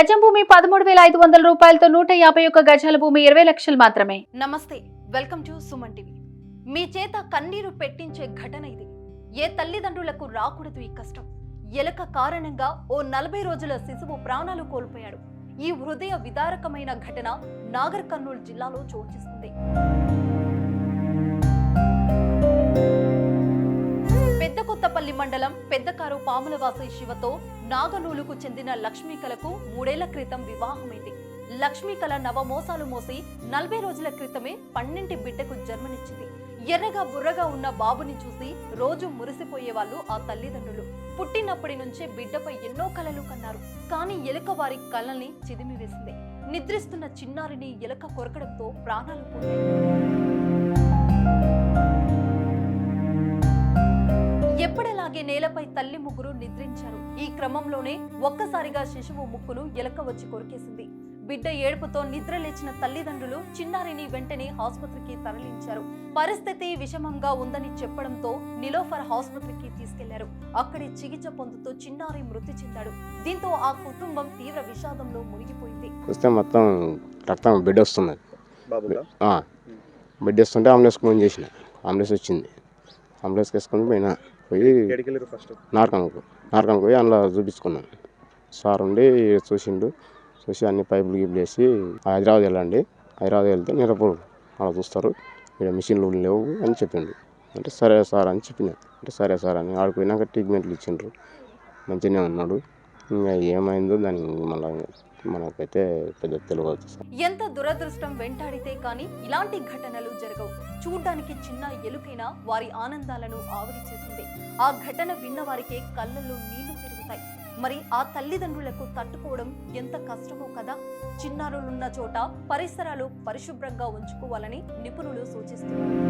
గజం భూమి 13,500 రూపాయలతో 151 గజాల భూమి 20 లక్షలు మాత్రమే. నమస్తే, వెల్కమ్ టు సుమన్ టీవీ. మీ చేత కన్నీరు పెట్టించే ఘటన ఇది. ఏ తల్లిదండ్రులకు రాకూడదు ఈ కష్టం. ఎలుక కారణంగా ఓ 40 రోజుల శిశువు ప్రాణాలు కోల్పోయాడు. ఈ హృదయ విదారకమైన ఘటన నాగర్ కర్నూలు జిల్లాలో చోటు చేసుకుంది. పెద్దకొత్తపల్లి మండలం పెద్దకారు పాములవాసి శివతో నాగనూలుకు చెందిన లక్ష్మీకలకు 3 ఏళ్ల క్రితం వివాహమైంది. లక్ష్మీకల నవమోసాలు మోసి 40 రోజుల క్రితమే 12 బిడ్డకు జన్మనిచ్చింది. ఎర్రగా బుర్రగా ఉన్న బాబుని చూసి రోజు మురిసిపోయేవాళ్ళు ఆ తల్లిదండ్రులు. పుట్టినప్పటి నుంచే బిడ్డపై ఎన్నో కలలు కన్నారు. కానీ ఎలుక వారి కలల్ని చిదిమివేసింది. నిద్రిస్తున్న చిన్నారిని ఎలుక కొరకడంతో ప్రాణాలు పోయాయి. ఎప్పటిలాగే నేలపై తల్లి ముగ్గురు నిద్రించారు. ఈ క్రమంలోనే ఒక్కసారిగా శిశువు ముక్కును ఎలక వచ్చి కొరికేసింది. బిడ్డ ఏడుపుతో నిద్ర లేచిన తల్లిదండ్రులు చిన్నారిని వెంటనే ఆసుపత్రికి తరలించారు. పరిస్థితి విషమంగా ఉందని చెప్పడంతో నిలోఫర్ ఆసుపత్రికి తీసుకెళ్లారు. అక్కడే చికిత్స పొందుతూ చిన్నారి మృతి చెందాడు. దీంతో ఆ కుటుంబం తీవ్ర విషాదంలో మునిగిపోయింది. మొత్తం రక్తం బిడ్డ వస్తున్నది. బిడ్డ వస్తుంటే అంబులెన్స్ ఫోన్ చేసిన. అంబులెన్స్ వచ్చింది. అంబులెన్స్ వేసుకొని పోయి నార్కంకు పోయి అందులో చూపించుకున్నాను. సార్ ఉండి చూసిండు. చూసి అన్ని పైపులు గిప్పులు వేసి హైదరాబాద్ వెళ్ళండి, హైదరాబాద్ వెళ్తే నిరపూర్ అలా చూస్తారు, ఇక్కడ మిషన్లు లేవు అని చెప్పిండు. అంటే సరే సార్ అని చెప్పిన. అంటే సరే సార్ అని ఆడిపోయినాక ట్రీట్మెంట్లు ఇచ్చిండ్రు. మంచిగానే ఉన్నాడు. ఇంకా ఏమైందో దానికి మనకైతే పెద్ద తెలియదు. ఎంత దురదృష్టం వెంటాడితే కానీ ఇలాంటి ఘటనలు జరగవు. చూడ్డానికి చిన్న ఎలుకైనా వారి ఆనందాలను ఆవిరి చేస్తుంది. ఆ ఘటన విన్న వారికే కళ్ళల్లో నీళ్లు తిరుగుతాయి. మరి ఆ తల్లిదండ్రులకు తట్టుకోవడం ఎంత కష్టమో కదా. చిన్నారులున్న చోట పరిసరాలు పరిశుభ్రంగా ఉంచుకోవాలని నిపుణులు సూచిస్తున్నారు.